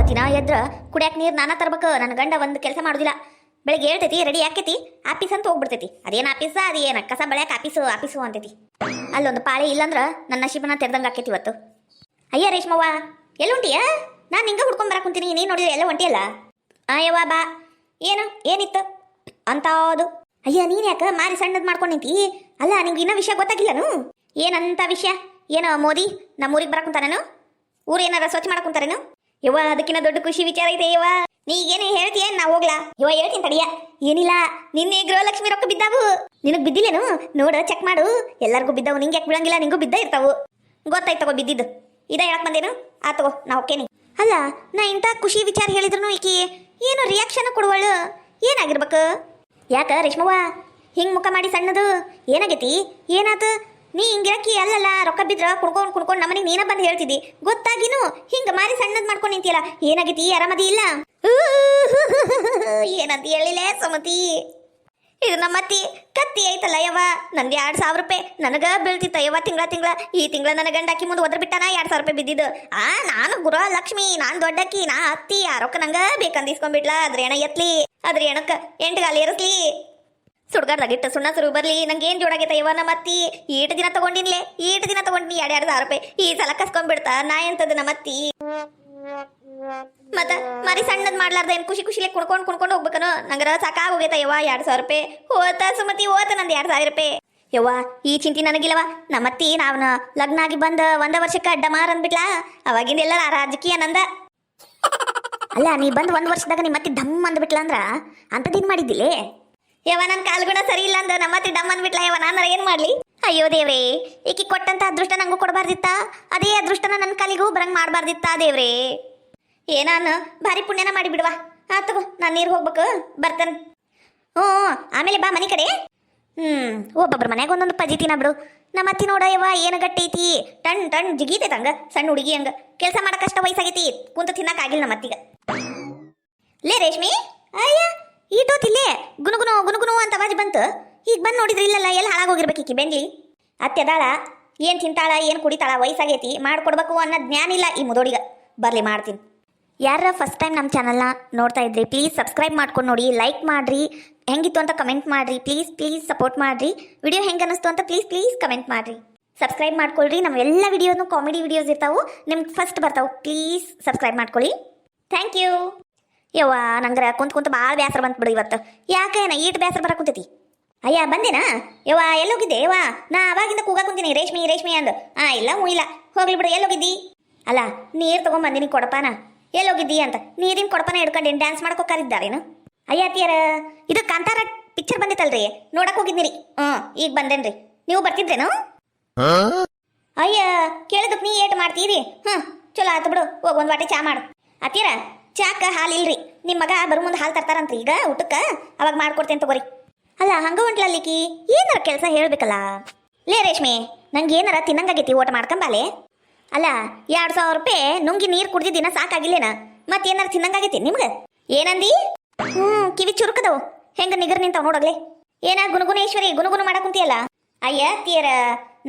ದಿನ ಎದ್ರ ಕುಡಿಯಾಕ ನೀರು ನಾನಾ ತರ್ಬೇಕು. ನನ್ನ ಗಂಡ ಒಂದು ಕೆಲಸ ಮಾಡೋದಿಲ್ಲ. ಬೆಳಗ್ಗೆ ಹೇಳ್ತೈತಿ ರೆಡಿ ಆಕೈತಿ ಆಫೀಸ್ ಅಂತ ಹೋಗ್ಬಿಡ್ತೈತಿ. ಅದೇನು ಆಫೀಸ ಅದೇನು ಕಸ ಬೆಳ್ಯಾಕ ಆಫೀಸು ಅಂತೈತಿ. ಅಲ್ಲೊಂದು ಪಾಳಿ ಇಲ್ಲಂದ್ರ ನನ್ನ ನಶೀಬನ ತೆರೆದಂಗೆ ಆಕೈತಿ ಇವತ್ತು. ಅಯ್ಯ ರೇಷ್ಮವ್ವ ಎಲ್ಲ ಹೊಂಟಿಯ? ನಾನು ಹಿಂಗೆ ಹುಡ್ಕೊಂಡ್ ಬರಕ್ ಕುಂತೀನಿ, ನೀನು ನೋಡಿದ್ರೆ ಎಲ್ಲ ಹೊಂಟಿಯಲ್ಲ. ಯವ್ವ ಬಾ. ಏನಿತ್ತು ಅಂತಾದು? ಅಯ್ಯ ನೀನು ಯಾಕೆ ಮಾರಿ ಸಣ್ಣದ್ ಮಾಡ್ಕೊಂಡು ನಿಂತಿ? ಅಲ್ಲ ನಿಂಗೆ ಇನ್ನೂ ವಿಷಯ ಗೊತ್ತಾಗಿಲ್ಲನು? ಏನಂತ ವಿಷಯ? ಏನೋ ಮೋದಿ ನಮ್ಮೂರಿಗೆ ಬರಕ್ ಕುಂತಾನೇನು? ಊರು ಏನಾರ ಸ್ವಚ್ಛ ಮಾಡಕ್ ಕುಂತಾರೇನು? ಯವ್ವ ಅದಕ್ಕಿಂತ ದೊಡ್ಡ ಖುಷಿ ವಿಚಾರ ಐತೆ ಯವ್ವ. ನೀ ಈಗೇನೇ ಹೇಳ್ತೀಯ ನಾ ಹೋಗ್ಲಾ? ಯವ್ವ ಹೇಳ್ತೀನಿ ತಡಿಯ. ಏನಿಲ್ಲ, ನಿನ್ನೆ ಗೃಹಲಕ್ಷ್ಮಿ ರೊಕ್ಕ ಬಿದ್ದಾವು. ನಿನಗ್ ಬಿದ್ದಿಲ್ಲೇನು? ನೋಡು ಚೆಕ್ ಮಾಡು. ಎಲ್ಲರಿಗೂ ಬಿದ್ದಾವು, ನಿಂಗೆ ಯಾಕೆ ಬಿಡಂಗಿಲ್ಲ? ನಿಂಗೂ ಬಿದ್ದ ಇರ್ತಾವು. ಗೊತ್ತಾಯ್ತು ತಗೋ ಬಿದ್ದಿದ್ದು. ಇದ ಹೇಳಕ್ ಬಂದೇನು? ಆತಗೋ ನಾ ಹೋಗ್ತೇನೆ. ಅಲ್ಲ ನಾ ಇಂಥ ಖುಷಿ ವಿಚಾರ ಹೇಳಿದ್ರು ಈಕಿ ಏನು ರಿಯಾಕ್ಷನ್ ಕೊಡುವಳು? ಏನಾಗಿರ್ಬೇಕು? ಯಾಕ ರೇಷ್ಮವ್ವ ಹಿಂಗ್ ಮುಖ ಮಾಡಿ ಸಣ್ಣದು? ಏನಾಗೈತಿ? ಏನಾತ? ನೀ ಹಿಂಗಿರಕ್ಕಿ ಅಲ್ಲಲ್ಲ, ರೊಕ್ಕ ಬಿದ್ರ ಕುಡ್ಕೊಂಡು ನಮ್ಮನಿಗೆ ನೀನ ಬಂದು ಹೇಳ್ತಿದ್ದಿ. ಗೊತ್ತಾಗಿನು ಹಿಂಗ ಮಾರಿ ಸಣ್ಣದ್ ಮಾಡ್ಕೊಂಡು ನಿಂತಿಯಲ್ಲ, ಏನಾಗೈತಿ? ಆರಾಮದಿ ಇಲ್ಲ? ಏನಂತ ಹೇಳಿಲೆ ಸುಮತಿ? ಇದು ನಮ್ಮತ್ತಿ ಕತ್ತಿ ಐತಲ್ಲ ಯವ್ವ. ನಂದು 2,000 ರೂಪಾಯಿ ನನಗ ಬೀಳ್ತಿತ್ತ ಯವ್ವ ತಿಂಗಳ. ಈ ತಿಂಗಳ ನನ್ನ ಗಂಡಾಕಿ ಮುಂದೆ ಒದ್ರ ಬಿಟ್ಟಾನ 2,000 ರೂಪಾಯಿ ಬಿದ್ದಿದ್ದು. ನಾನು ಗೃಹಲಕ್ಷ್ಮಿ, ನಾನು ದೊಡ್ಡಕ್ಕಿ, ನಾ ಅತ್ತಿ. ಆ ರೊಕ್ಕ ನಂಗ ಬೇಕಂದ ಇಸ್ಕೊಂಡ್ಬಿಡ್ಲಾ. ಅದ್ರ ಎಣ ಎತ್ಲಿ, ಅದ್ರ ಎಣಕ್ಕ 8 ಗಾಲಿ ಏರಿಸ್ಲಿ, ಸುಡ್ಗಾಡ್ದಾಗಿಟ್ಟ ಸುಣ್ಣ ಸುರು ಬರ್ಲಿ. ನಂಗೆ ಏನ್ ಜೋಡಾಗೈತ ಯವ್ವ ನಮ್ಮ ಅತ್ತಿ. ಈಟು ದಿನ ತಗೊಂಡಿನ್ಲೆ, 2,000 ರೂಪಾಯಿ. ಈ ಸಲ ಕಸ್ಕೊಂಡ್ಬಿಡ್ತಾ ನಾ ಎಂತದ ನಮ್ಮತ್ತಿ. ಮತ್ತ ಮರಿ ಸಣ್ಣದ್ ಮಾಡ್ಲಾರ್ದ ಏನ್ ಖುಷಿಲೆ ಕುಣ್ಕೊಂಡು ಹೋಗ್ಬೇಕನು? ನಂಗರ ಸಾಕಾಗೋಗೈತ ಯವ್ವ. 2,000 ರೂಪಾಯಿ ಹೋತ ಸುಮತಿ, ಹೋತ ನಂದು 2,000 ರೂಪಾಯಿ. ಯವ್ವ ಈ ಚಿಂತೆ ನನಗಿಲ್ಲವ. ನಮ್ಮತ್ತಿ ನಾವ್ನ ಲಗ್ನ ಆಗಿ ಬಂದ 1 ವರ್ಷಕ್ಕೆ ಅಡ್ಡ ಮಾರ್ ಅಂದ್ಬಿಟ್ಲಾ. ಅವಾಗಿಂದ ಎಲ್ಲ ರಾಜಕೀಯ ನಂದ. ಅಲ್ಲ ನೀ ಬಂದ್ 1 ವರ್ಷದಾಗ ನಿಮ್ಮತ್ತಿ ಡಮ್ ಅಂದ್ಬಿಟ್ಲ ಅಂದ್ರ ಅಂತದೇನ್ ಮಾಡಿದ್ದಿಲ್ಲೇ ಯವ್ವ? ನನ್ ಕಾಲ್ಗುಣ ಸರಿ ಇಲ್ಲ ಅಂದ ನಮ್ಮತ್ತಿ ಡಮ್ ಅಂದ್ಬಿಟ್ಲ ಯವ್ವ. ನಾನು ಏನ್ ಮಾಡ್ಲಿ? ಅಯ್ಯೋ ದೇವ್ರೇ, ಈಕಿ ಕೊಟ್ಟಂತ ಅದೃಷ್ಟ ನಂಗೂ ಕೊಡಬಾರ್ದಿತ್ತ? ಅದೇ ಅದೃಷ್ಟನ ನನ್ನ ಕಾಲಿಗೂ ಬರಂಗ್ ಮಾಡಬಾರ್ದಿತ್ತ ದೇವ್ರೇ? ಏನಾನು ಭಾರಿ ಪುಣ್ಯನ ಮಾಡಿ ಬಿಡುವ. ತಗೋ ನಾನು ನೀರು ಹೋಗ್ಬೇಕು, ಬರ್ತೇನೆ. ಹ್ಞೂ ಆಮೇಲೆ ಬಾ ಮನೆ ಕಡೆ. ಒಬ್ಬೊಬ್ರ ಮನ್ಯಾಗ ಒಂದೊಂದು ಪಜಿತಿನ ಬಿಡು. ನಮ್ಮ ಅತ್ತಿ ನೋಡ ಯವ್ವ ಏನು ಗಟ್ಟೈತಿ, ಟಣ್ ಜಿಗೀತೈತೆ ಹಂಗ ಸಣ್ಣ ಹುಡುಗಿ ಹಂಗ. ಕೆಲಸ ಮಾಡಕ್ಕಷ್ಟ ವಯಸ್ಸಾಗೈತಿ, ಕುಂತ ತಿನ್ನಕ್ ಆಗಿಲ್ಲ ನಮ್ಮ ಅತ್ತಿಗ. ಲೇ ರೇಷ್ಮಿ, ಅಯ್ಯ ಈಟೋತಿಲ್ಲೇ ಗುನುಗುನು ಅಂತ ಅವಾಜ್ ಬಂತು. ಈಗ ಬಂದು ನೋಡಿದ್ರಿ ಇಲ್ಲಲ್ಲ, ಎಲ್ಲ ಹಾಳಾಗೋಗಿರ್ಬೇಕು ಈಕಿ ಬೆಂಜಿ. ಅತ್ತೆ ಅದಾಳ, ಏನು ತಿಂತಾಳ ಏನು ಕುಡಿತಾಳ, ವಯಸ್ಸಾಗೈತಿ, ಮಾಡ್ಕೊಡ್ಬೇಕು ಅನ್ನೋ ಜ್ಞಾನ ಇಲ್ಲ ಈ ಮುದೋಡಿಗ. ಬರ್ಲಿ ಮಾಡ್ತೀನಿ. ಯಾರ ಫಸ್ಟ್ ಟೈಮ್ ನಮ್ಮ ಚಾನಲ್ನ ನೋಡ್ತಾ ಇದ್ರಿ ಪ್ಲೀಸ್ ಸಬ್ಸ್ಕ್ರೈಬ್ ಮಾಡ್ಕೊಂಡು ನೋಡಿ, ಲೈಕ್ ಮಾಡಿರಿ, ಹೆಂಗಿತ್ತು ಅಂತ ಕಮೆಂಟ್ ಮಾಡಿರಿ, ಪ್ಲೀಸ್ ಸಪೋರ್ಟ್ ಮಾಡಿರಿ. ವಿಡಿಯೋ ಹೆಂಗೆ ಅನ್ನಿಸ್ತು ಅಂತ ಪ್ಲೀಸ್ ಕಮೆಂಟ್ ಮಾಡಿರಿ. ಸಬ್ಸ್ಕ್ರೈಬ್ ಮಾಡ್ಕೊಳ್ರಿ. ನಮ್ಮ ಎಲ್ಲ ವಿಡಿಯೋನು ಕಾಮಿಡಿ ವಿಡಿಯೋಸ್ ಇರ್ತಾವೆ, ನಿಮ್ಗೆ ಫಸ್ಟ್ ಬರ್ತಾವೆ. ಪ್ಲೀಸ್ ಸಬ್ಸ್ಕ್ರೈಬ್ ಮಾಡ್ಕೊಳ್ಳಿ. Thank you. ಯವ್ವ ನಂಗೆ ಕುಂತ ಭಾಳ ಬೇಸರ ಬಂತು ಬಿಡು ಇವತ್ತು. ಯಾಕೆ ನಾ ಈಟ್ ಬೇಸರ ಬರ ಕುಂತೈತಿ? ಅಯ್ಯ ಬಂದೇನಾ ಯವ್ವ? ಎಲ್ಲೋಗಿದ್ದೆ ಯವ್ವ? ನಾ ಅವಾಗಿಂದ ಕೂಗ ಕುಂತೀನಿ ರೇಷ್ಮಿ ಅಂದು. ಇಲ್ಲ ಹೋಗ್ಲಿ ಬಿಡು. ಎಲ್ಲೋಗಿದ್ದಿ? ಅಲ್ಲ ನೀರು ತೊಗೊಂಬಂದಿನಿ ಕೊಡಪಾನ. ಎಲ್ಲೋಗಿದ್ದಿ ಅಂತ ನೀರಿನ ಕೊಡಪನ ಹಿಡ್ಕೊಂಡು ಡ್ಯಾನ್ಸ್ ಮಾಡ್ಕೋಕಾರಿದ್ದಾರೇನು? ಅಯ್ಯ ಅತ್ತಿಯರ ಇದು ಕಾಂತಾರ ಪಿಕ್ಚರ್ ಬಂದಿತ್ತಲ್ರಿ, ನೋಡಕ್ ಹೋಗಿದ್ನಿರಿ. ಈಗ ಬಂದೇನ್ರಿ. ನೀವು ಬರ್ತಿದ್ರೇನು? ಅಯ್ಯ ಕೇಳಿದಕ್ ನೀ ಏಟ್ ಮಾಡ್ತೀರಿ? ಚಲೋ ಆತು ಬಿಡು. ಹೋಗ್ ಒಂದ್ ವಾಟಿ ಚಾ ಮಾಡು. ಅತ್ತಿಯರ ಚಾಕ ಹಾಲು ಇಲ್ರಿ, ನಿಮ್ಮ ಮಗ ಬರೋ ಮುಂದೆ ಹಾಲು ತರ್ತಾರಂತ್ರಿ ಈಗ ಊಟಕ್ಕೆ, ಅವಾಗ ಮಾಡ್ಕೊಡ್ತೇನೆ ತಗೋರಿ. ಅಲ್ಲ ಹಂಗ ಹೊಂಟ್ಲಲ್ಲಿಕಿ ಏನಾರ ಕೆಲಸ ಹೇಳ್ಬೇಕಲ್ಲ. ಲೇ ರೇಷ್ಮಿ, ನಂಗೆ ಏನಾರ ತಿನ್ನಂಗಾಗೈತಿ, ಊಟ ಮಾಡ್ಕೊಂಬಾಲೆ. ಅಲ್ಲ 2,000 ರೂಪಾಯಿ ನುಂಗಿ ನೀರು ಕುಡ್ದಿದ್ದೀನ ಸಾಕಾಗಿಲ್ಲೇನ? ಮತ್ತೇನಾರು ತಿನ್ನಂಗಾಗೈತಿ ನಿಮ್ಗೆ? ಏನಂದಿ? ಕಿವಿ ಚುರುಕದವು ಹೆಂಗ ನಿಗರ್ ನಿಂತಾವ್ ನೋಡೋಗ್ಲೆ. ಏನ ಗುನುಗುನೇಶ್ವರಿ ಗುನುಗುನು ಮಾಡಕ್ ಕುಂತಿಯಲ್ಲ? ಅಯ್ಯ ತೀರ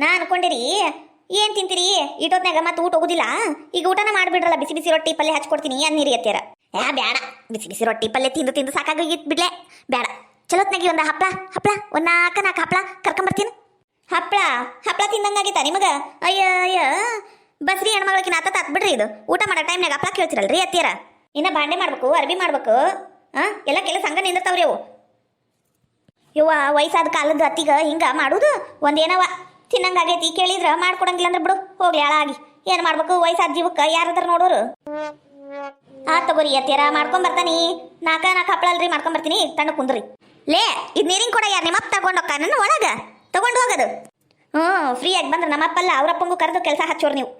ನಾ ಅನ್ಕೊಂಡಿರಿ ಏನ್ ತಿಂತೀರಿ ಇಟೊತ್ನಾಗ ಮತ್ತೆ ಊಟ ಹೋಗುದಿಲ್ಲ. ಈಗ ಊಟನ ಮಾಡ್ಬಿಡ್ರಲ್ಲ, ಬಿಸಿ ರೊಟ್ಟಿ ಪಲ್ಯ ಹಚ್ಕೊಡ್ತೀನಿ ಅನ್ನೀರಿ ಅತ್ತೀರ. ಬ್ಯಾಡ, ಬಿಸಿ ರೊಟ್ಟಿ ಪಲ್ಯ ತಿಂದು ಸಾಕಾಗಿತ್ ಬಿಡ್ಲೆ. ಬ್ಯಾಡ, ಚಲೋತ್ನಾಗಿ ಒಂದು ಹಪ್ಳ ಒಂದು 4 ಹಪ್ಳ ಕರ್ಕೊಂಬರ್ತೀನಿ. ಹಪ್ಳ ತಿಂದಂಗಾಗೈತಾ ನಿಮಗ? ಅಯ್ಯ ಬಸ್ರಿ ಹೆಣ್ಮಗಳಕಿನ ಆತ ಬಿಡ್ರಿ. ಇದು ಊಟ ಮಾಡೋ ಟೈಮ್ನಾಗ ಹಪ್ಳ ಕೇಳ್ತಿರಲ್ರಿ ಅತ್ತಿಯರ. ಇನ್ನ ಬಾಂಡೆ ಮಾಡ್ಬೇಕು, ಅರ್ಬಿ ಮಾಡ್ಬೇಕು, ಎಲ್ಲ ಕೆಲಸ ಹಂಗ ನಿಂದಿರ್ತಾವ್ರಿ ಅವು. ಇವ ವಯಸ್ಸಾದ ಕಾಲದ ಅತ್ತಿಗ ಹಿಂಗ ಮಾಡುದು ಒಂದೇನವ ತಿನ್ನಂಗಾಗೈತಿ. ಕೇಳಿದ್ರ ಮಾಡ್ಕೊಡಂಗಿಲ್ಲ ಅಂದ್ರೆ ಬಿಡು ಹೋಗ್ಲಿ ಹಾಳಾಗಿ. ಏನ್ ಮಾಡ್ಬೇಕು ವಯಸ್ಸಾದ ಜೀವಕ್ಕ ಯಾರದಾರ ನೋಡೋರು? ತಗೋರಿ ಅತ್ತಿಯರ ಮಾಡ್ಕೊಂಬರ್ತಾನಿ. 4 ಹಪ್ಳ ಅಲ್ರಿ ಮಾಡ್ಕೊಂಬರ್ತೀನಿ, ತಣ್ಣ ಕುಂದ್ರಿ. ಲೇ ಇದು ನೀರಿನ ಕೊಡ ಯಾರು ನಿಮ್ಮಪ್ಪ ತಗೊಂಡೋಕ್ಕ ನನ್ನ ಒಳಗ ತಗೊಂಡು ಹೋಗೋದು? ಫ್ರೀಯಾಗಿ ಬಂದ್ರೆ ನಮ್ಮಪ್ಪಲ್ಲ ಅವ್ರಪ್ಪಂಗೂ ಕರೆದು ಕೆಲಸ ಹಚ್ಚೋರು ನೀವು.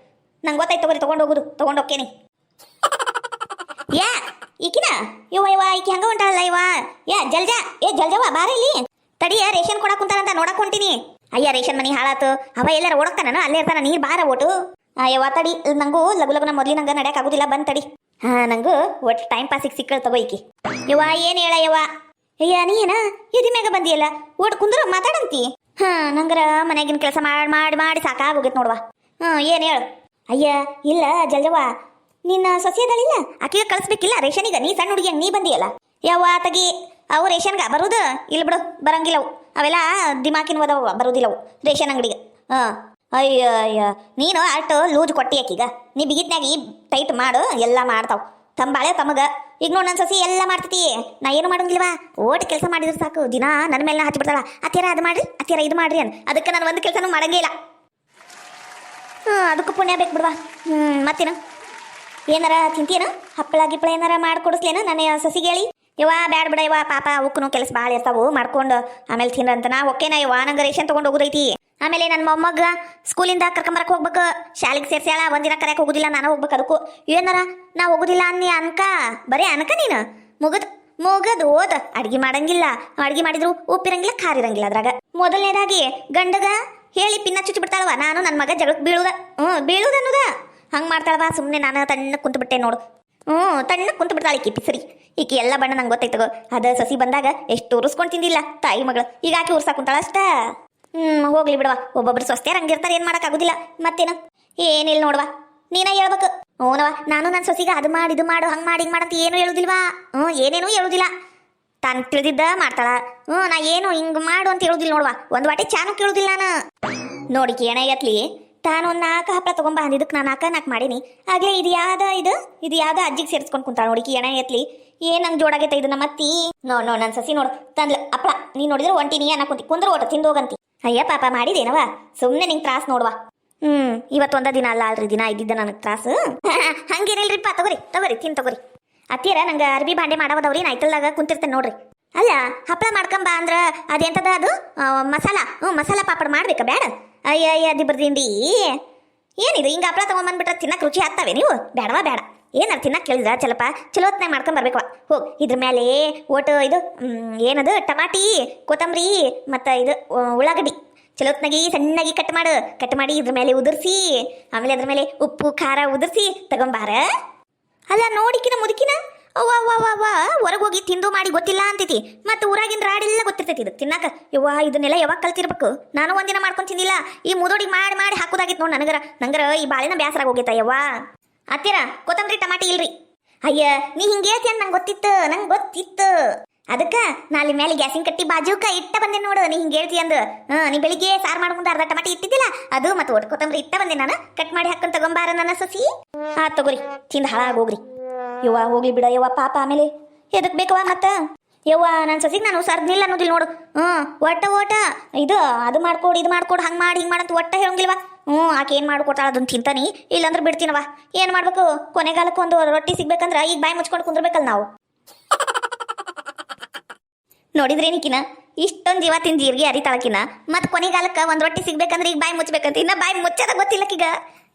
ನಂಗೆ ಗೊತ್ತಾಯ್ತು ತಗೋರಿ, ತಗೊಂಡು ಹೋಗ್ತೇನಿ. ಈಕಿನ ಇವ ಈಕಿ ಹಂಗ ಹೊಂಟಾಳಲ್ಲ ಇವ. ಜಲ್ಜವ ಬಾರ ಇಲ್ಲಿ. ತಡಿಯ ರೇಷನ್ ಕೊಡಕ್ ಕುಂತಾರಂತ ನೋಡಕ್ ಹೊಂಟಿನಿ. ಅಯ್ಯ ರೇಷನ್ ಮನಿ ಹಾಳಾತು, ಅವ ಎಲ್ಲಾರ ಓಡಕ್ತಾನ, ಅಲ್ಲೇ ಇರ್ತಾನ. ನೀರ್ ಬಾರ ಓಟು. ಯವ್ವ ತಡಿ, ನಂಗೂ ಲಗುನ ಮೊದ್ಲಿ ನಂಗೆ ನಡ್ಯಾಕ್ ಆಗುದಿಲ್ಲ, ಬಂದ್ ತಡಿ. ನಂಗೂ ಒಟ್ಟು ಟೈಮ್ ಪಾಸಿಗೆ ಸಿಕ್ಕಳ್ ತಗೋ ಈಕಿ. ಯವ್ವ ಏನ್ ಹೇಳ ಯವ್ವ? ಅಯ್ಯ ನೀ ಏನ ಇದಿ ಮ್ಯಾಗ ಬಂದಿಯಲ್ಲ, ಓಡ್ ಕುಂದ್ರ ಮಾತಾಡಂತಿ. ನಂಗರ ಮನೆಯಾಗಿನ ಕೆಲಸ ಮಾಡಿ ಸಾಕಾಗೋಗೈತೆ ನೋಡ್ವಾ. ಏನ್ ಹೇಳು? ಅಯ್ಯ ಇಲ್ಲ ಜಲ್ಜವ್ವ, ನಿನ್ನ ಸೊಸೆ ಅದಳಿಲ್ಲ ಆಕಿಗೆ ಕಳಿಸ್ಬೇಕಿಲ್ಲ ರೇಷನಿಗೆ ನೀ ಸಣ್ಣ ಹುಡುಗಿ ನೀ ಬಂದಿಯಲ್ಲ ಯವ್ವ ತಗಿ ಅವು ರೇಷನ್ಗ ಬರುದು ಇಲ್ಲ ಬಿಡು ಬರಂಗಿಲ್ಲ ಅವು ಅವೆಲ್ಲ ದಿಮಾಕಿನ ಅದಾವ ಬರುದಿಲ್ಲ ಅವು ರೇಷನ್ ಅಂಗಡಿಗೆ ಅಯ್ಯ ಅಯ್ಯ ನೀನು ಅಷ್ಟು ಲೂಜ್ ಕೊಟ್ಟಿ ಆಕಿಗ ನೀ ಬಿಗಿತ್ನಾಗಿ ಟೈಟ್ ಮಾಡು ಎಲ್ಲ ಮಾಡ್ತಾವ್ ತಂಬಾಳೆ ತಮಗ ಈಗ ನೋಡಿ ನನ್ನ ಸಸಿ ಎಲ್ಲ ಮಾಡ್ತೈತಿ ನಾ ಏನು ಮಾಡಂಗಿಲ್ವಾ ಓಟ್ ಕೆಲಸ ಮಾಡಿದ್ರೆ ಸಾಕು ದಿನ ನನ್ನ ಮೇಲೆ ಹಚ್ಚಿ ಬಿಡ್ತಾಳ ಅತ್ಯಾರ ಅದು ಮಾಡ್ರಿ ಅತ್ಯಾರ ಇದು ಮಾಡ್ರಿ ಅನ್ ಅದಕ್ಕೆ ನಾನು ಒಂದು ಕೆಲಸನೂ ಮಾಡಂಗೇ ಇಲ್ಲ ಅದಕ್ಕೂ ಪುಣ್ಯ ಬೇಕು ಬಿಡ್ವಾ ಮತ್ತೇನು ಏನಾರ ತಿಂತೀನ ಹಪ್ಪಳ ಗಿಪ್ಪಳ ಏನಾರ ಮಾಡ್ಕೊಡಿಸ್ಲೇನ ನನ್ನ ಸಸಿಗೆ ಹೇಳಿ ಯವ್ವ ಬ್ಯಾಡ ಬಿಡ ಯವ್ವ ಪಾಪ ಅವಕ್ಕೂ ಕೆಲಸ ಭಾಳ ಇರ್ತಾವು ಮಾಡ್ಕೊಂಡು ಆಮೇಲೆ ತಿನ್ನಂತ ನಾ ಓಕೆನಾ ಯವ್ವ ನಂಗೆ ರೇಷನ್ ತೊಗೊಂಡು ಹೋಗೋದೈತಿ ಆಮೇಲೆ ನನ್ನ ಮೊಮ್ಮಗ ಸ್ಕೂಲಿಂದ ಕರ್ಕೊಂಬರಕ್ಕೆ ಹೋಗ್ಬೇಕು ಶಾಲೆಗೆ ಸೇರ್ಸ್ಯಾಳ ಒಂದಿನ ಕರೆಯಕ್ಕೆ ಹೋಗುದಿಲ್ಲ ನಾನು ಹೋಗ್ಬೇಕು ಅದಕ್ಕೂ ಏನಾರ ನಾ ಹೋಗುದಿಲ್ಲ ಅನ್ನಿ ಅನ್ಕ ಬರೀ ಅನ್ಕ ನೀನು ಮುಗದ್ ಓದ ಅಡ್ಗೆ ಮಾಡಂಗಿಲ್ಲ ಅಡ್ಗೆ ಮಾಡಿದ್ರು ಉಪ್ಪಿರಂಗಿಲ್ಲ ಖಾರ ಇರಂಗಿಲ್ಲ ಅದ್ರಾಗ ಮೊದಲನೇದಾಗಿ ಗಂಡಗ ಹೇಳಿ ಪಿನ್ನ ಚುಚ್ಚಿ ಬಿಡ್ತಾಳವ ನಾನು ನನ್ನ ಮಗ ಜಗಳಕ್ಕೆ ಬೀಳುದ ಅನ್ನೋದ ಹಂಗೆ ಮಾಡ್ತಾಳವ ಸುಮ್ಮನೆ ನಾನು ತಣ್ಣ ಕುಂತು ಬಿಟ್ಟೆ ನೋಡು ತಣ್ಣ ಕುಂತು ಬಿಡ್ತಾಳೆ ಈಕಿ ಪಿಸರಿ ಈಕಿ ಎಲ್ಲ ಬಣ್ಣ ನಂಗೆ ಗೊತ್ತೈತಗೋ ಅದ ಸಸಿ ಬಂದಾಗ ಎಷ್ಟು ಉರ್ಸ್ಕೊಂಡು ತಿಂದಿಲ್ಲ ತಾಯಿ ಮಗಳು ಈಗ ಆಕಿ ಉರ್ಸಾಕ್ ಕುಂತಾಳ ಅಷ್ಟ ಹೋಗ್ಲಿ ಬಿಡವಾ ಒಬ್ಬೊಬ್ರು ಸ್ವಸ್ಥ್ಯಾರ ಹಂಗಿರ್ತಾರೆ ಏನು ಮಾಡೋಕ್ಕಾಗೋದಿಲ್ಲ ಮತ್ತೇನು ಏನಿಲ್ಲ ನೋಡ್ವಾ ನೀನ ಹೇಳ್ಬೇಕು ಓನವ ನಾನು ನನ್ನ ಸೊಸಿಗೆ ಅದು ಮಾಡಿ ಇದು ಮಾಡು ಹಂಗೆ ಮಾಡಿ ಹಿಂಗೆ ಮಾಡಂತ ಏನು ಹೇಳುದಿಲ್ವಾ ಏನೇನೂ ಹೇಳುದಿಲ್ಲ ತಾನು ತಿಳಿದಿದ್ದ ಮಾಡ್ತಾಳ ನಾ ಏನು ಹಿಂಗೆ ಮಾಡು ಅಂತ ಹೇಳುದಿಲ್ಲ ನೋಡ್ವಾ ಒಂದು ವಾಟಿ ಚಾನು ಕೇಳುದಿಲ್ಲ ನಾನು ನೋಡಿ ಏನಾಗತ್ಲಿ ತಾನು ಒಂದು 4 ಹಪ್ಪಳ ತೊಗೊಂಬ ಅಂದಿದ್ದಕ್ಕೆ ನಾನು 4 ಮಾಡೀನಿ ಆಗಲೇ ಇದು ಯಾವ್ದು ಅಜ್ಜಿಗೆ ಸೇರಿಸ್ಕೊಂಡು ಕುಂತಾಳ ನೋಡಿ ಏನಾಗತ್ಲಿ ಏನ್ ನಂಗೆ ಜೋಡಾಗೈತೆ ಇದು ನಮ್ಮ ಅತ್ತಿ ನೋಡ್ ನನ್ನ ಸಸಿ ನೋಡು ತಂದ್ಲ ಹಪ್ಪಳ ನೀ ನೋಡಿದ್ರೆ ಒಂಟಿ ನೀ ಅನ್ನಕುಂತಿ ಕುಂದ್ರ ಓಟ ತಿಂದು ಹೋಗಂತಿ ಅಯ್ಯ ಪಾಪ ಮಾಡಿದೇನವ ಸುಮ್ಮನೆ ನಿಂಗೆ ತ್ರಾಸ್ ನೋಡ್ವಾ ಇವತ್ತೊಂದ ದಿನ ಅಲ್ಲ ಅಲ್ರಿ ದಿನ ಇದ್ದಿದ್ದ ನನಗೆ ತ್ರಾಸು ಹಂಗೇನಿಲ್ರಿಪ್ಪ ತಗೋರಿ ತಿನ್ ತಗೋರಿ ಅತ್ತಿಯರ ನಂಗೆ ಅರ್ಬಿ ಬಾಂಡೆ ಮಾಡವದವ್ರಿ ನಾ ಐತಲ್ದಾಗ ಕುಂತಿರ್ತೇನೆ ನೋಡ್ರಿ ಅಲ್ಲ ಹಪ್ಪಳ ಮಾಡ್ಕೊಂಬ ಅಂದ್ರ ಅದೆಂತದ ಅದು ಮಸಾಲ ಪಾಪಡ್ ಮಾಡ್ಬೇಕಾ ಬೇಡ ಅಯ್ಯ ದಿಬ್ಬರ್ದಿಂಡಿ ಏನಿದು ಹಿಂಗೆ ಹಪ್ಪಳ ತಗೊಂಬಂದ್ಬಿಟ್ರೆ ತಿನ್ನಕ್ಕೆ ರುಚಿ ಆಗ್ತಾವೆ ನೀವು ಬೇಡವಾ ಬೇಡ ಏನಾರು ತಿನ್ನಕ್ಕೆ ಕೇಳಿದ್ರ ಚಲೋ ಹೊತ್ನಾಗ ಮಾಡ್ಕೊಂಡ್ ಬರ್ಬೇಕವ ಹೋಗ್ ಇದ್ರ ಮೇಲೆ ಒಟ್ಟು ಇದು ಏನದು ಟಮಾಟಿ ಕೊತ್ತಂಬರಿ ಮತ್ತು ಇದು ಉಳ್ಳಾಗಡ್ಡಿ ಚಲೋ ಹೊತ್ನಾಗಿ ಸಣ್ಣಾಗಿ ಕಟ್ ಮಾಡಿ ಇದ್ರ ಮೇಲೆ ಉದುರ್ಸಿ ಆಮೇಲೆ ಅದ್ರ ಮೇಲೆ ಉಪ್ಪು ಖಾರ ಉದುರ್ಸಿ ತಗೊಂಬಾರ ಅಲ್ಲ ನೋಡಿಕಿನ ಮುದುಕಿನ ಅವ್ವ ಹೊರಗೆ ಹೋಗಿ ತಿಂದು ಮಾಡಿ ಗೊತ್ತಿಲ್ಲ ಅಂತೈತಿ ಮತ್ತು ಊರಾಗಿನ ರಾಡೆಲ್ಲ ಗೊತ್ತಿರ್ತೈತಿ ಇದು ತಿನ್ನಾಕ ಯವ್ವ ಇದನ್ನೆಲ್ಲ ಯಾವಾಗ ಕಲ್ತಿರ್ಬೇಕು ನಾನು ಒಂದಿನ ಮಾಡ್ಕೊಂಡು ತಿಂದಿಲ್ಲ ಈ ಮುದೋಡಿ ಮಾಡಿ ಹಾಕೋದಾಗಿತ್ತು ನೋಡಿ ನಂಗರ ಈ ಬಾಳೆನ ಬ್ಯಾಸರಾಗ ಹೋಗೈತ ಯವ್ವ ಹತ್ತಿರ ಕೊತ್ತಂಬರಿ ಟಮಾಟಿ ಇಲ್ರಿ ಅಯ್ಯ ನೀ ಹಿಂಗೆ ಹೇಳ್ತಿ ಅಂತ ನಂಗೆ ಗೊತ್ತಿತ್ತು ಅದಕ್ಕೆ ನಾ ಅಲ್ಲಿ ಮೇಲೆ ಗ್ಯಾಸಿನ ಕಟ್ಟಿ ಬಾಜುಕ ಇಟ್ಟ ಬಂದೆ ನೋಡು ನೀ ಹಿಂಗೆ ಹೇಳ್ತಿ ಅಂದು ನೀ ಬೆಳಿಗ್ಗೆ ಸಾರು ಮಾಡ್ಕೊಂಡು ಅರ್ಧ ಟಮಾಟಿ ಇಟ್ಟಿದ್ದಿಲ್ಲ ಅದು ಮತ್ತು ಒಟ್ಟು ಕೊತ್ತಂಬರಿ ಇಟ್ಟ ಬಂದೆ ನಾನು ಕಟ್ ಮಾಡಿ ಹಾಕೊಂಡು ತಗೊಂಬಾರ ನನ್ನ ಸಸಿ ತಗೋರಿ ತಿಂದು ಹಾಳಾಗೋಗ್ರಿ ಯವ್ವ ಹೋಗ್ಲಿ ಬಿಡ ಯವ್ವ ಪಾಪ ಆಮೇಲೆ ಎದಕ್ ಬೇಕವ ಮತ್ತ ಯವ್ವ ನನ್ನ ಸಸಿಗೆ ನಾನು ಸರ್ದಿಲ್ಲ ಅನ್ನೋದಿಲ್ಲ ನೋಡು ಒಟ್ಟ ಇದು ಅದು ಮಾಡ್ಕೊಡು ಇದು ಮಾಡ್ಕೊಡು ಹಂಗೆ ಮಾಡಿ ಹಿಂಗೆ ಮಾಡಂತ ಒಟ್ಟ ಹೇಳಂಗಿಲ್ವ ಆಕೆ ಏನು ಮಾಡ್ಕೊಡ್ತಾಳ ಅದನ್ನ ತಿಂತಾನಿ ಇಲ್ಲಾಂದ್ರೆ ಬಿಡ್ತೀನವ ಏನು ಮಾಡ್ಬೇಕು ಕೊನೆಗಾಲಕ್ಕೆ ಒಂದು ರೊಟ್ಟಿ ಸಿಗ್ಬೇಕಂದ್ರೆ ಈಗ ಬಾಯಿ ಮುಚ್ಕೊಂಡು ಕುಂದ್ರಬೇಕಲ್ಲ ನಾವು ನೋಡಿದ್ರೇನಿಕಿನ ಇಷ್ಟೊಂದು ಜೀವ ತಿಂದು ಜೀರಿಗೆ ಅರಿತಾಳಕಿನ ಮತ್ತು ಕೊನೆಗಾಲಕ್ಕೆ ಒಂದು ರೊಟ್ಟಿ ಸಿಗ್ಬೇಕಂದ್ರೆ ಈಗ ಬಾಯಿ ಮುಚ್ಚಬೇಕಂತ ಇನ್ನ ಬಾಯಿ ಮುಚ್ಚದ ಗೊತ್ತಿಲ್ಲಕ್ಕೀಗ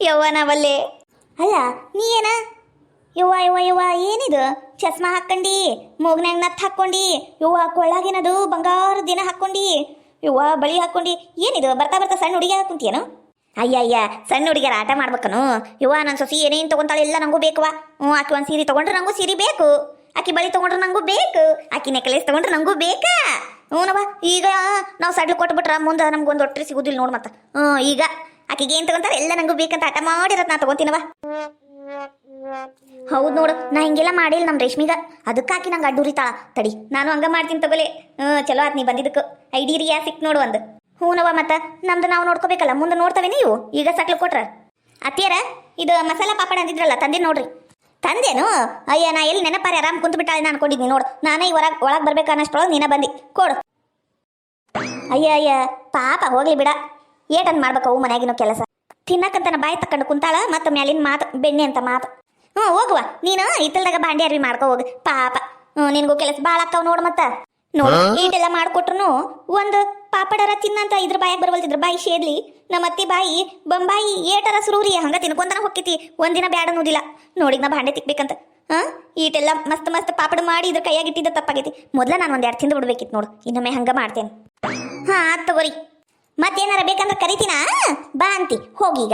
ಯವ್ವ ನಾವಲ್ಲೇ ಅಲ್ಲ ನೀ ಏನ ಯವ್ವ ಏನಿದು ಚಸ್ಮಾ ಹಾಕ್ಕೊಂಡಿ ಮೂಗ್ನ್ಯಾಗ ನತ್ ಹಾಕ್ಕೊಂಡಿ ಯವ್ವ ಕೊಳ್ಳಾಗೇನದು ಬಂಗಾರ ದಿನ ಹಾಕ್ಕೊಂಡಿ ಯವ್ವ ಬಳಿ ಹಾಕ್ಕೊಂಡಿ ಏನಿದು ಬರ್ತಾ ಸಣ್ಣ ಹುಡುಗಿ ಹಾಕುಂತೀಯನು ಅಯ್ಯ ಸಣ್ಣ ಹುಡುಗಿಯರ ಆಟ ಮಾಡ್ಬೇಕನು ಯವ್ವ ನನ್ನ ಸೊಸಿ ಏನೇನು ತೊಗೊಂತಾಳೆ ಎಲ್ಲ ನಂಗೂ ಬೇಕವ ಆಕಿ ಒಂದು ಸೀರೆ ತೊಗೊಂಡ್ರೆ ನಂಗೂ ಸೀರೆ ಬೇಕು ಆಕಿ ಬಳಿ ತೊಗೊಂಡ್ರೆ ನಂಗೂ ಬೇಕು ಆಕಿ ನೆಕ್ಲೇಸ್ ತೊಗೊಂಡ್ರೆ ನಂಗೂ ಬೇಕಾ ಹ್ಞೂನವ ಈಗ ನಾವು ಸಡ್ಲು ಕೊಟ್ಬಿಟ್ರೆ ಮುಂದೆ ನಮ್ಗೊಂದು ಒಟ್ಟರೆ ಸಿಗೋದಿಲ್ಲ ನೋಡು ಮತ್ತೆ ಈಗ ಆಕಿಗೆ ಏನು ತೊಗೊಂತಾರೆ ಎಲ್ಲ ನಂಗೂ ಬೇಕಂತ ಆಟ ಮಾಡಿರೋದು ನಾ ತೊಗೊಂತೀನವ ಹೌದು ನೋಡು ನಾ ಹಿಂಗೆಲ್ಲ ಮಾಡಿಲ್ಲ ನಮ್ಮ ರೇಷ್ಮಿಗ ಅದಕ್ಕೆ ಆಕಿ ನಂಗೆ ಅಡ್ಡೂರಿತಾಳ ತಡಿ ನಾನು ಹಂಗ ಮಾಡ್ತೀನಿ ತಗೊಲೆ ಚಲೋ ಆತ್ ನೀ ಬಂದಿದ್ದಕ್ಕೆ ಐಡಿಯಾ ಸಿಕ್ ನೋಡು ಒಂದು ಹೂನವ ಮತ್ತೆ ನಮ್ದು ನಾವು ನೋಡ್ಕೋಬೇಕಲ್ಲ ಮುಂದೆ ನೋಡ್ತವೆ ನೀವು ಈಗ ಸಕ್ಲು ಕೊಟ್ರ ಅತ್ತಿಯರ ಇದು ಮಸಾಲ ಪಾಪಡ ಅಂದಿದ್ರಲ್ಲ ತಂದೆ ನೋಡ್ರಿ ತಂದೇನು ಅಯ್ಯ ನಾ ಎಲ್ಲಿ ನೆನಪಾರಿ ಆರಾಮ್ ಕುಂತು ಬಿಟ್ಟಾಳೆ ನಾನು ಅನ್ಕೊಂಡಿದ್ನಿ ನೋಡು ನಾನೇ ಒಳಗೆ ಬರ್ಬೇಕು ಅನ್ನೋಷ್ಟೊಳಗೆ ನೀನ ಬಂದಿ ಕೊಡು ಅಯ್ಯ ಪಾಪ ಹೋಗ್ಲಿ ಬಿಡ ಏಟನ್ ಮಾಡ್ಬೇಕು ಅವು ಮನ್ಯಾಗಿನೋ ಕೆಲಸ ತಿನ್ನಕಂತನ ಬಾಯಿ ತಕೊಂಡು ಕುಂತಾಳ ಮತ್ತು ಮ್ಯಾಲಿನ ಮಾತು ಬೆಣ್ಣೆ ಅಂತ ಮಾತು ಹೋಗುವ ನೀನು ಇತ್ತಲ್ದಾಗ ಬಾಂಡೆ ಅರ್ವಿ ಮಾಡ್ಕೊ ಹೋಗಿ ಪಾಪ ನಿನ್ಗೂ ಕೆಲಸ ಭಾಳ ಆಕ್ಕಾವ್ ನೋಡು ಮತ್ತ ನೋಡು ಈಟೆಲ್ಲ ಮಾಡ್ಕೊಟ್ರು ಒಂದು ಪಾಪಡರ ತಿನ್ನಂತ ಇದ್ರ ಬಾಯಾಗ ಬರವಲ್ತಿದ್ರ ಬಾಯಿ ಶೇದ್ಲಿ ನಮ್ಮ ಅತ್ತಿ ಬಾಯಿ ಬಂಬಾಯಿ ಏಟರ ಸುರೂರಿ ಹಂಗ ತಿನ್ಕೊಂತನ ಹೊಕ್ಕಿತಿ ಒಂದಿನ ಬ್ಯಾಡ ಅನ್ನೋದಿಲ್ಲ ನೋಡಿಗ್ ನಾ ಬಾಂಡೆ ತಿಕ್ಬೇಕಂತ ಈಟೆಲ್ಲ ಮಸ್ತ್ ಪಾಪಡ ಮಾಡಿ ಇದ್ರ ಕೈಯಾಗ ಇಟ್ಟಿದ್ದ ತಪ್ಪಾಗೈತಿ ಮೊದ್ಲ ನಾನು ಒಂದೆರಡು ತಿಂದು ಬಿಡ್ಬೇಕಿತ್ತು ನೋಡು ಇನ್ನೊಮ್ಮೆ ಹಂಗ ಮಾಡ್ತೇನೆ ತಗೋರಿ ಮತ್ತೇನಾರ ಬೇಕಂದ್ರೆ ಕರಿತೀನಾ ಬಾ ಅಂತಿ ಹೋಗೀಗ